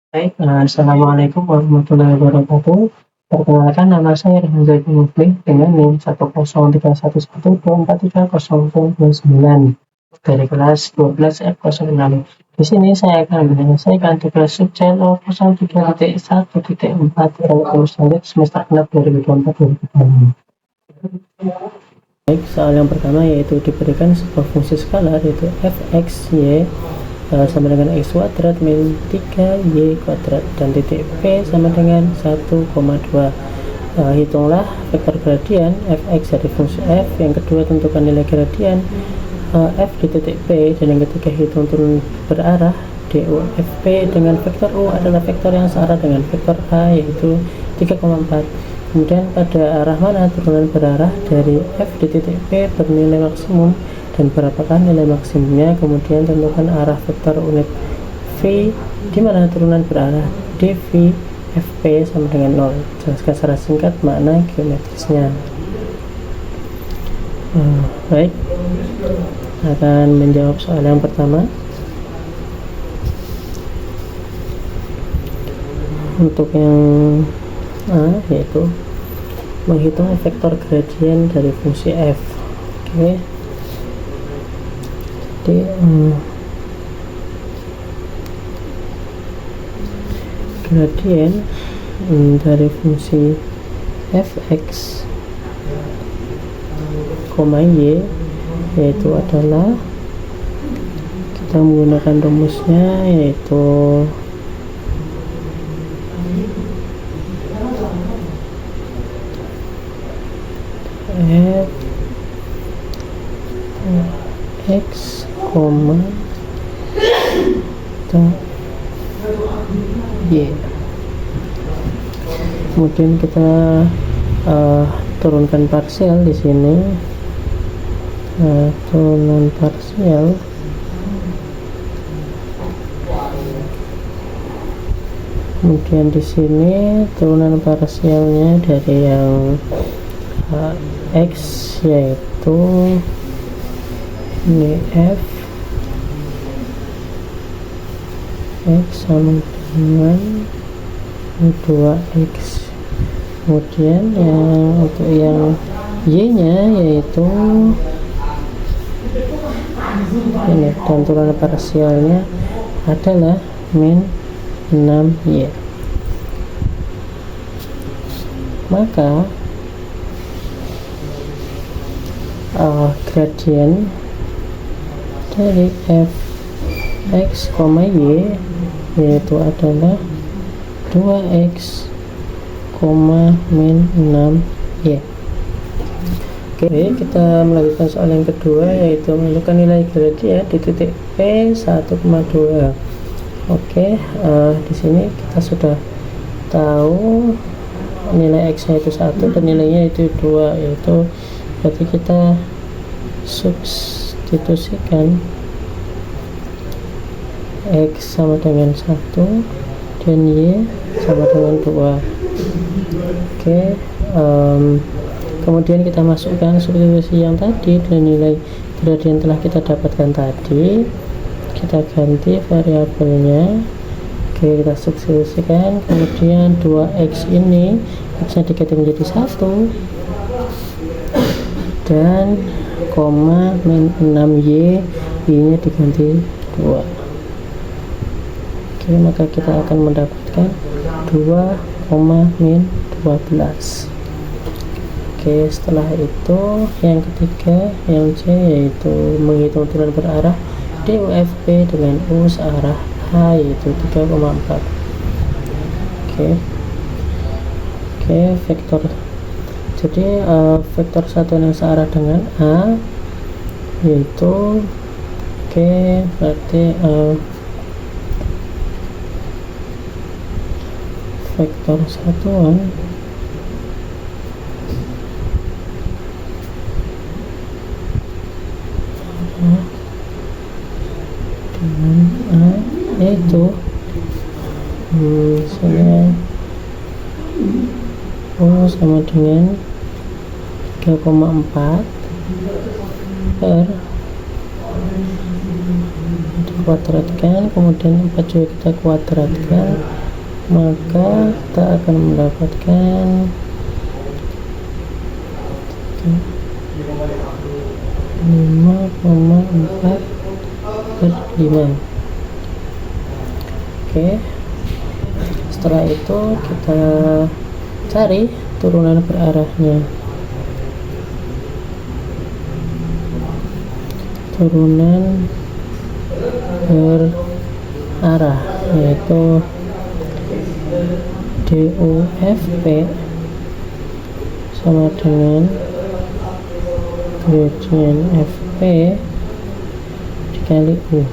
Baik, assalamualaikum warahmatullahi wabarakatuh. Perkenalkan nama saya Rehan Zaidi Mufli dengan NIM 10311243029 dari kelas 12 F06. Di sini saya akan menyelesaikan tugas subjek 03.1.4 ruu standar semester 6 2024-2025. Baik, soal yang pertama yaitu diberikan sebuah fungsi skalar yaitu fx y sama dengan x kuadrat min 3y kuadrat dan titik p sama dengan 1,2. Hitunglah vektor gradien fx dari fungsi f. Yang kedua, tentukan nilai gradien f di titik p. Dan yang ketiga, hitung turun berarah du fp dengan vektor u adalah vektor yang searah dengan vektor a yaitu 3,4. Kemudian pada arah mana turunan berarah dari f di titik p bernilai maksimum dan berapakah nilai maksimumnya. Kemudian tentukan arah vektor unit v di mana turunan berarah dv fp sama dengan 0. Jelaskan secara singkat makna geometrisnya. Baik, akan menjawab soal yang pertama. Untuk yang A yaitu menghitung vektor gradien dari fungsi f. Oke. Jadi gradien dari fungsi fx, y yaitu adalah, kita menggunakan rumusnya yaitu x, y. Kemudian kita turunkan parsial di sini. Turunan parsial kemudian di sini turunan parsialnya dari yang x yaitu ini f x sama dengan 2x. Kemudian yang untuk yang y nya yaitu ini, dan turunan parsialnya adalah min 6y. Maka gradien dari fx, y yaitu adalah 2x, min 6y. Oke, kita melanjutkan soal yang kedua yaitu menentukan nilai gradien di titik p 1,2. Oke, di sini kita sudah tahu nilai x nya itu 1 dan nilainya itu 2, yaitu berarti kita substitusikan x sama dengan 1 dan y sama dengan 2. Oke, kemudian kita masukkan substitusi yang tadi dan nilai gradien telah kita dapatkan tadi, kita ganti variabelnya. Oke, kita substitusikan. Kemudian 2x ini x nya diganti menjadi 1 dan koma min 6y, y nya diganti 2. Oke, maka kita akan mendapatkan 2, min 12. Oke, setelah itu yang ketiga, yang C, yaitu menghitung turunan berarah DUFP dengan U searah H yaitu 3,4. Oke, vektor. Jadi vektor satuan yang searah dengan A yaitu berarti vektor satuan dengan A yaitu misalnya O sama dengan 3,4 per kuadratkan, kemudian 4 juga kita kuadratkan, maka kita akan mendapatkan 5,4 per 5. Oke, setelah itu kita cari turunan berarahnya. Turunan berarah yaitu DUFP sama dengan gradient FP dikali U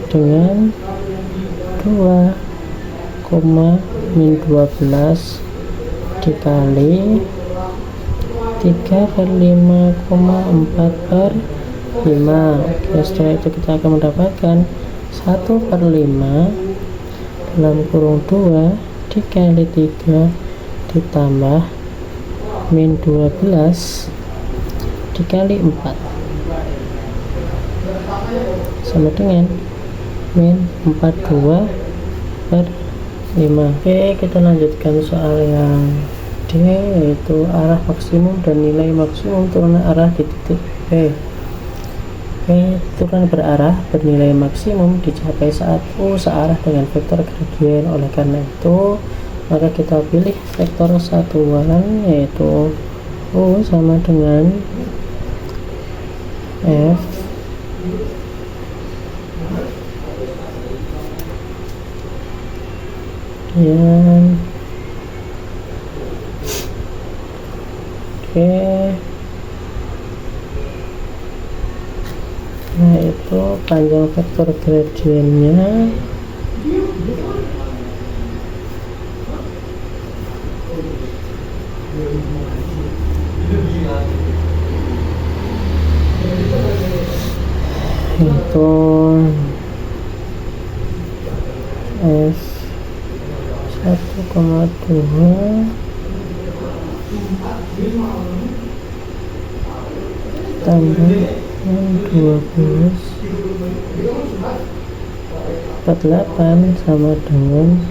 dengan 2, min 12 dikali 3/5,4 per 5. Oke, setelah itu kita akan mendapatkan 1/5 dalam kurung 2 dikali 3 ditambah min 12 dikali 4 sama dengan min 42 per 5. Oke, kita lanjutkan soal yang D, yaitu arah maksimum dan nilai maksimum turunan arah di titik P. Oke, turunan berarah bernilai maksimum dicapai saat U searah dengan vektor gradien. Oleh karena itu, maka kita pilih vektor satuan yaitu U sama dengan F dan oke, nah itu panjang vektor gradiennya itu F 1,2 tambah 12/48 sama dengan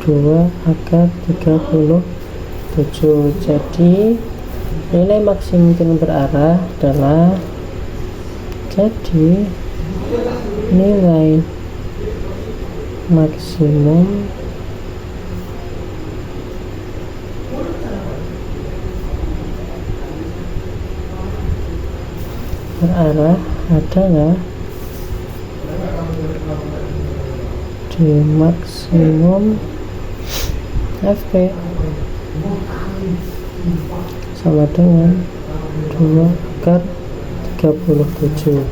2/37. Jadi nilai maksimum turunan berarah adalah nilai maksimum berarah adalah D maksimum FP sama dengan 2/37.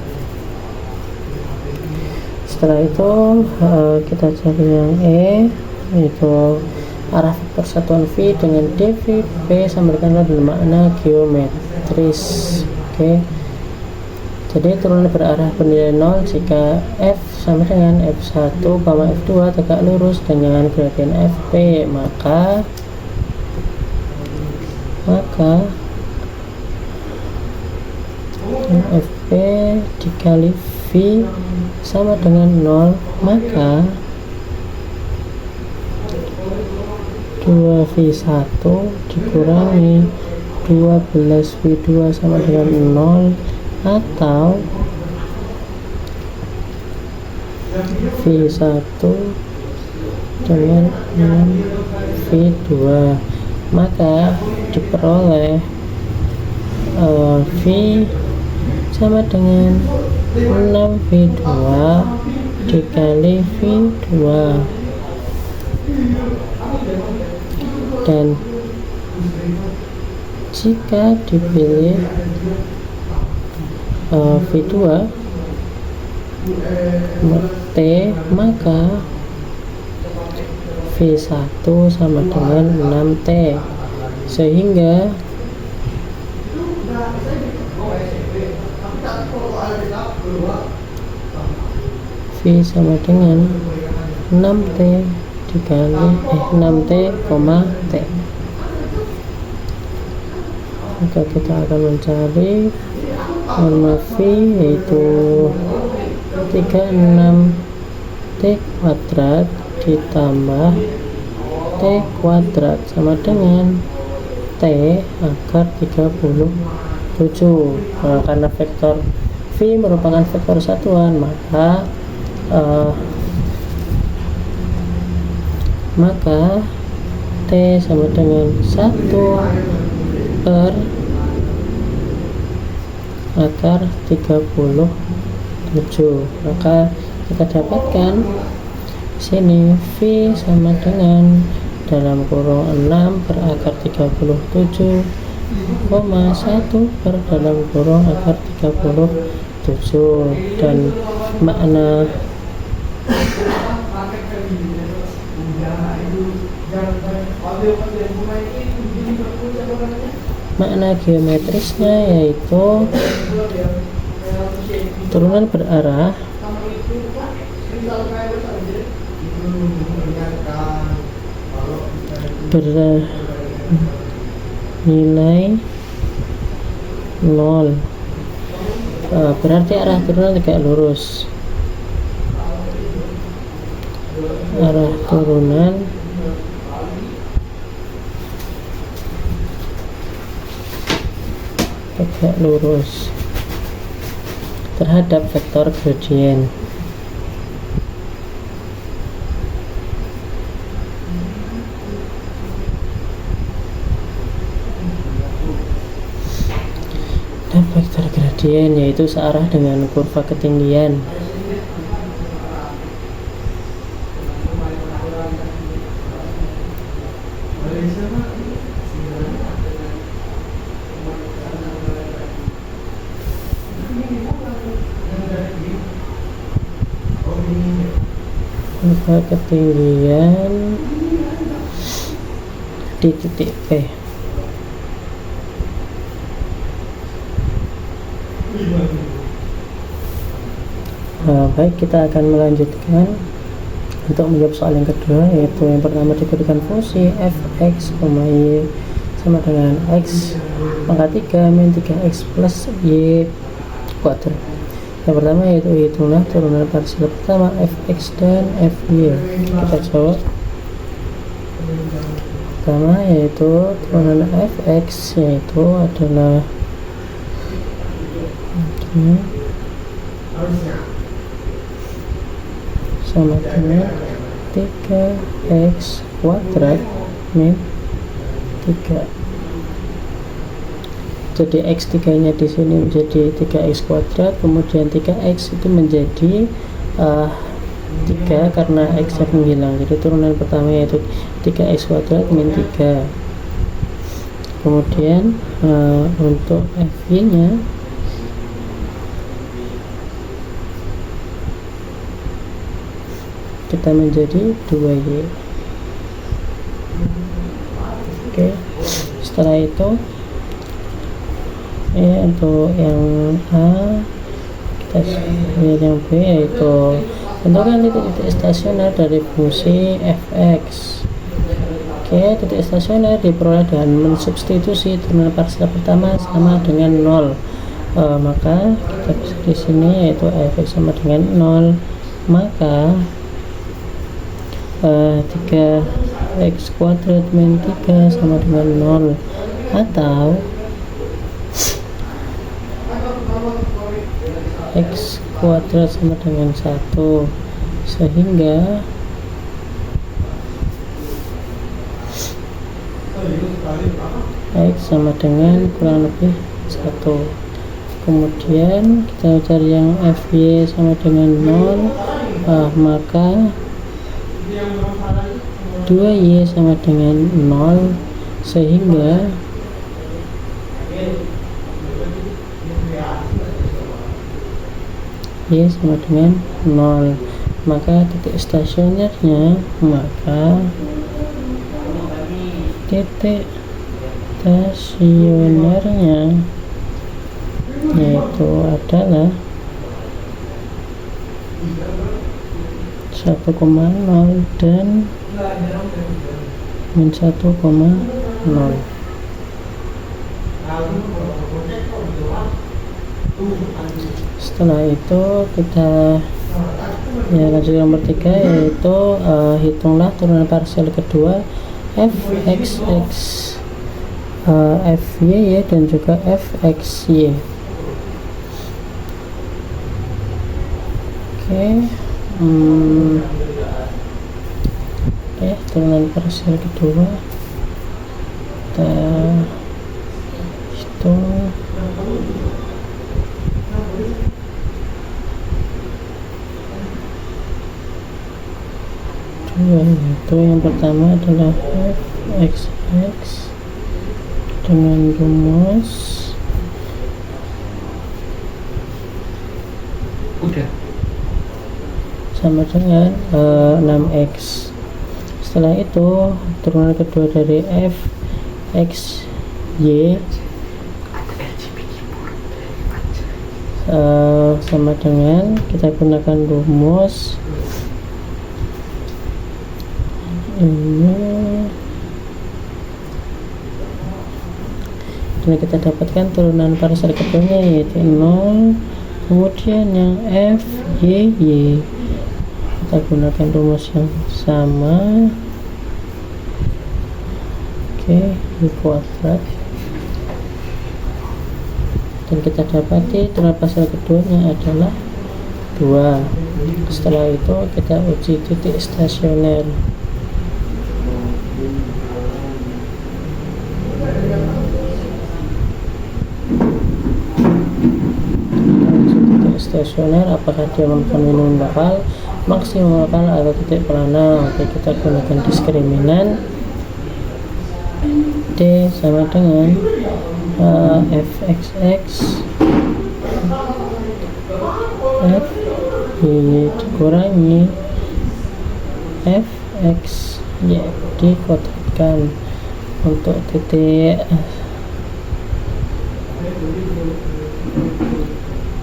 Setelah itu kita cari yang E, yaitu arah vektor satuan V dengan dV P sama dengan makna geometris. Oke, jadi turunan berarah bernilai 0 jika F sama dengan F1, F2 tegak lurus dengan gradien FP, maka FP dikali V sama dengan 0, maka 2V1 dikurangi 12V2 sama dengan 0, atau V1 dengan 6V2, maka diperoleh V sama dengan 6V2 dikali V2, dan jika dipilih V2 T, maka V1 sama dengan 6T, sehingga V sama dengan 6T dikali 6T, T. Maka kita akan mencari norma V, yaitu 36 T kuadrat ditambah T kuadrat sama dengan T akar 37. Karena vektor V merupakan vektor satuan, maka T sama dengan 1 per akar 37. Maka kita dapatkan sini V sama dengan dalam kurung 6 per akar 37, 1 per dalam kurung akar 37. Dan makna geometrisnya yaitu turunan berarah bernilai 0. Berarti arah turunan tegak lurus. Arah turunan tegak lurus terhadap vektor gradien. Dan vektor gradien yaitu searah dengan kurva ketinggian. Kurva ketinggian di titik P. Baik, kita akan melanjutkan untuk menjawab soal yang kedua, yaitu yang pertama diberikan fungsi fx, y sama dengan x pangkat 3 min 3x plus y kuadrat. Yang pertama yaitu hitunglah turunan parsial pertama fx dan fy. Kita jawab. Pertama yaitu turunan fx yaitu adalah sama dengan 3x kuadrat min 3. Jadi x3 nya di sini menjadi 3x kuadrat, kemudian 3x itu menjadi 3 karena x nya menghilang. Jadi turunan pertama yaitu 3x kuadrat min 3. Kemudian untuk fy nya kita menjadi 2y. Oke, setelah itu untuk yang A kita lihat yang B yaitu tentukan titik-titik stasioner dari fungsi fx. Oke, titik stasioner diperoleh dengan mensubstitusi turunan parsial pertama sama dengan 0. Maka kita bisa di sini yaitu fx sama dengan 0, maka 3x kuadrat min 3 sama dengan 0, atau x kuadrat sama dengan 1, sehingga x sama dengan kurang lebih 1. Kemudian kita cari yang fy sama dengan 0, maka 2y sama dengan 0, sehingga y sama dengan 0. Maka titik stasionernya yaitu adalah 1,0 dan min 1,0. Setelah itu kita lanjut nomor 3, yaitu hitunglah turunan parsial kedua fxx fy dan juga fxy. Oke, turunan parsial kedua kita hitung. Itu yang pertama adalah fxx dengan rumus sama dengan 6x. Setelah itu turunan kedua dari fxy sama dengan, kita gunakan rumus ini, dan kita dapatkan turunan parsial keduanya yaitu 0, kemudian yang fy kita gunakan rumus yang sama. Y kuadrat, dan kita dapati turunan parsial keduanya adalah 2. Setelah itu kita uji titik stasioner. Stasioner, apakah dia merupakan minimum lokal, maksimum lokal, atau titik pelana. Oke, kita gunakan diskriminan. D sama dengan fxx fy dikurangi fxy dikuadratkan. Untuk titik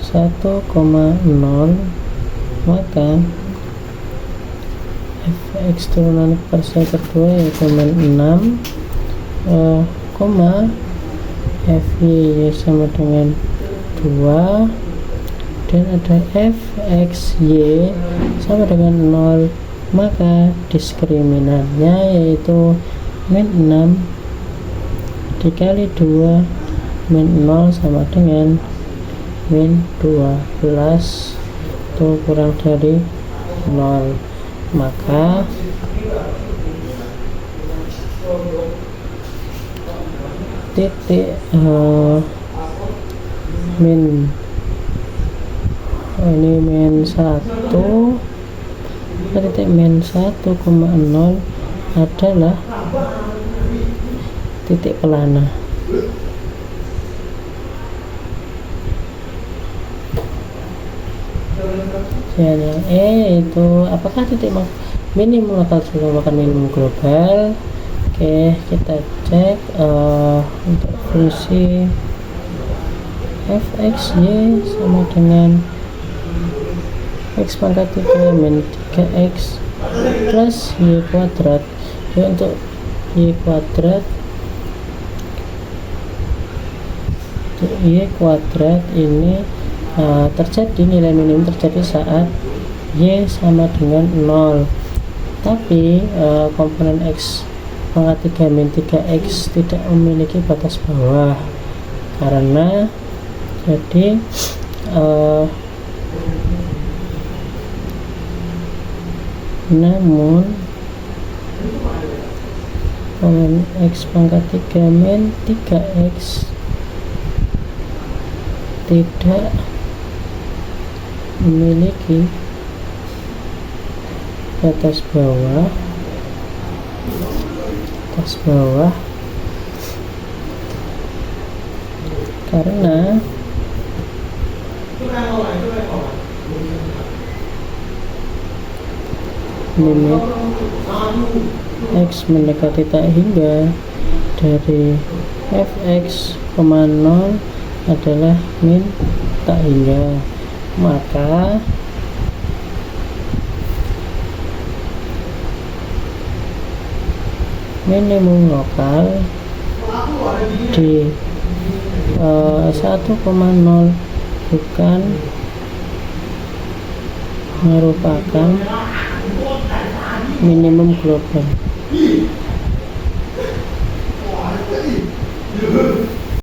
1,0, maka fx turunan parsial kedua yaitu min 6, fy sama dengan 2, dan ada fxy sama dengan 0, maka diskriminannya yaitu min 6 dikali 2 min 0 sama dengan min 12, itu kurang dari 0, maka titik min ini min 1, titik min 1,0 adalah titik pelana. Dan yang E itu apakah titik minimum lokal merupakan minimum global. Oke, kita cek untuk fungsi fxy sama dengan x pangkat 3 min 3x plus y kuadrat. Jadi untuk y kuadrat ini terjadi, nilai minimum terjadi saat y sama dengan 0, tapi komponen x pangkat 3 min 3x tidak memiliki batas bawah, karena jadi namun komponen x pangkat 3 min 3x tidak memiliki batas bawah karena limit x mendekati tak hingga dari fx, 0 adalah min tak hingga, maka minimum lokal di 1,0 bukan merupakan minimum global.